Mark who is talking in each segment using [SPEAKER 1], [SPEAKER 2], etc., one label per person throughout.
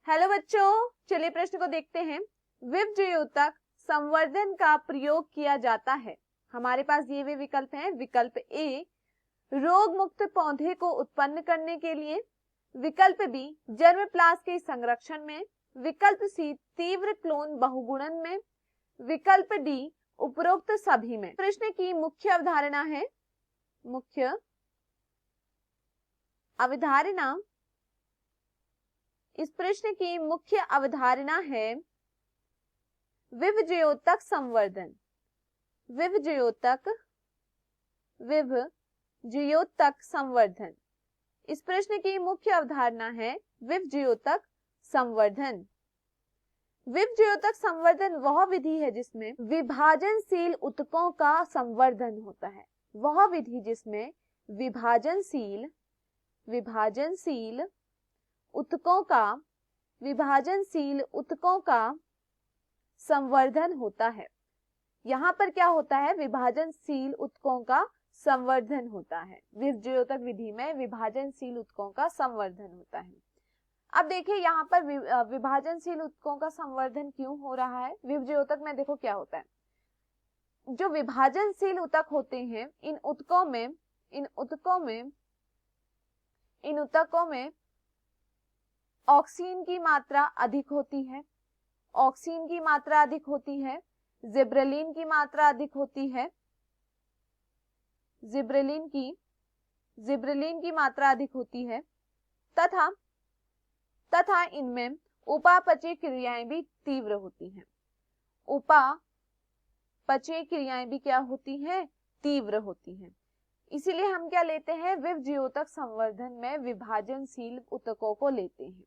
[SPEAKER 1] Hello बच्चों, चलिए प्रश्न को देखते हैं। विभज्योतक संवर्धन का प्रयोग किया जाता है। हमारे पास दिए हुए विकल्प हैं। विकल्प ए रोग मुक्त पौधे को उत्पन्न करने के लिए, विकल्प बी जर्मप्लास्ट के संरक्षण में, विकल्प सी तीव्र क्लोन बहुगुणन में, विकल्प डी उपरोक्त सभी में। प्रश्न की मुख्य अवधारणा है, मुख्य अवधारणा, इस प्रश्न की मुख्य अवधारणा है विभज्योतक संवर्धन। विभज्योतक संवर्धन, इस प्रश्न की मुख्य अवधारणा है विभज्योतक संवर्धन। विभज्योतक संवर्धन वह विधि है जिसमें विभाजनशील ऊतकों का संवर्धन होता है। वह विधि जिसमें विभाजनशील ऊतकों का संवर्धन होता है। यहाँ पर क्या होता है? विभाजनशील ऊतकों का संवर्धन होता है। विभज्योतक विधि में विभाजनशील ऊतकों का संवर्धन होता है। अब देखिए यहाँ पर विभाजनशील ऊतकों का संवर्धन क्यों हो रहा है? विभज्योतक में देखो क्या होता है, जो विभाजनशील ऊतक होते हैं इन ऊतकों में ऑक्सीन की मात्रा अधिक होती है। ऑक्सीन की मात्रा अधिक होती है, जिब्रेलिन की मात्रा अधिक होती है, जिब्रेलिन की मात्रा अधिक होती है तथा इनमें उपापचय क्रियाएं भी तीव्र होती हैं। उपापचय क्रियाएं भी क्या होती हैं? तीव्र होती हैं। इसीलिए हम क्या लेते हैं? विभज्योतक संवर्धन में विभाजनशील ऊतकों को लेते हैं।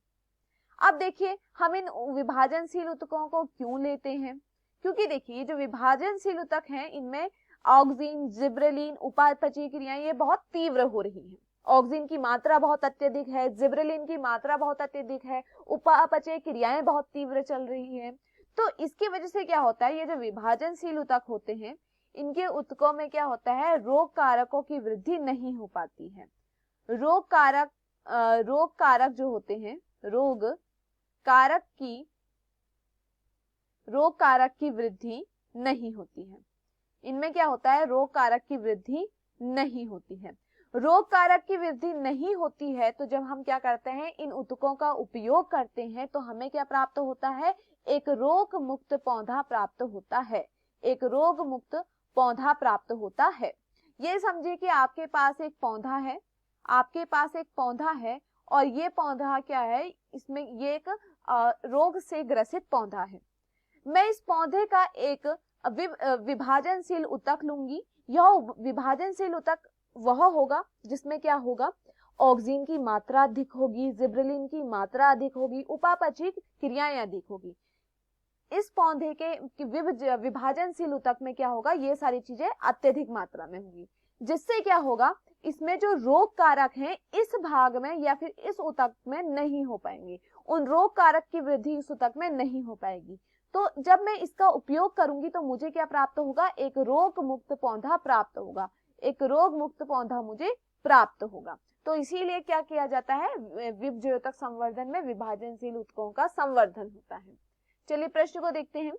[SPEAKER 1] अब देखिए हम इन विभाजनशील ऊतकों को क्यों लेते हैं? क्योंकि देखिए जो विभाजनशील ऊतक हैं इनमें ऑक्सीन, जिब्रेलिन, उपापचय क्रियाएं ये बहुत तीव्र हो रही हैं। ऑक्सीन की मात्रा बहुत अत्यधिक है, जिब्रेलिन की मात्रा बहुत अत्यधिक है, उपापचय क्रियाएं बहुत तीव्र चल रही हैं। तो इसकी वजह से क्या होता है, ये जो विभाजनशील ऊतक होते हैं इनके ऊतकों में क्या होता है? रोग कारकों की वृद्धि नहीं हो पाती है। रोग कारक जो होते हैं, रोग कारक की वृद्धि नहीं होती है। इनमें क्या होता है? रोग कारक की वृद्धि नहीं होती है। रोग कारक की वृद्धि नहीं होती है तो जब हम क्या करते हैं, इन ऊतकों का उपयोग करते हैं तो हमें क्या प्राप्त होता है? एक रोग मुक्त पौधा प्राप्त होता है। एक रोग मुक्त पौधा प्राप्त होता है। ये समझिए कि आपके पास एक पौधा है और ये पौधा क्या है? इसमें ये एक रोग से ग्रसित पौधा है। मैं इस पौधे का एक विभाजनशील ऊतक लूंगी। यह विभाजनशील ऊतक वह होगा जिसमें क्या होगा? ऑक्सीन की मात्रा अधिक होगी, जिब्रेलिन की मात्रा अधिक होगी, उपापचय क्रियाएं अधिक होगी। इस पौधे के विभाजनशील ऊतक में क्या होगा? ये सारी चीजें अत्यधिक मात्रा में होगी, जिससे क्या होगा? इसमें जो रोग कारक हैं इस भाग में या फिर इस ऊतक में नहीं हो पाएंगे। उन रोग कारक की वृद्धि इस ऊतक में नहीं हो पाएगी। तो जब मैं इसका उपयोग करूंगी तो मुझे क्या प्राप्त होगा? एक रोग मुक्त पौधा प्राप्त होगा। एक रोग मुक्त पौधा मुझे प्राप्त होगा। तो इसीलिए क्या किया जाता है? विभज्योतक संवर्धन में विभाजनशील ऊतकों का संवर्धन होता है। चलिए प्रश्न को देखते हैं।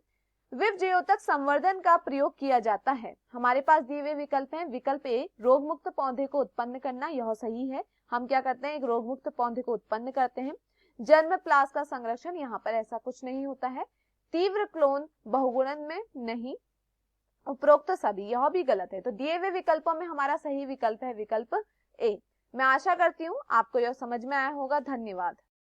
[SPEAKER 1] विभज्योतक संवर्धन का प्रयोग किया जाता है। हमारे पास दिए हुए विकल्प हैं। विकल्प ए रोग मुक्त पौधे को उत्पन्न करना, यह सही है। हम क्या करते हैं? एक रोग मुक्त पौधे को उत्पन्न करते हैं। जर्मप्लास्ट का संरक्षण, यहाँ पर ऐसा कुछ नहीं होता है। तीव्र क्लोन बहुगुणन में, नहीं। उपरोक्त सभी, यह भी गलत है। तो दिए हुए विकल्पों में हमारा सही विकल्प है विकल्प ए। मैं आशा करती हूँ आपको यह समझ में आया होगा। धन्यवाद।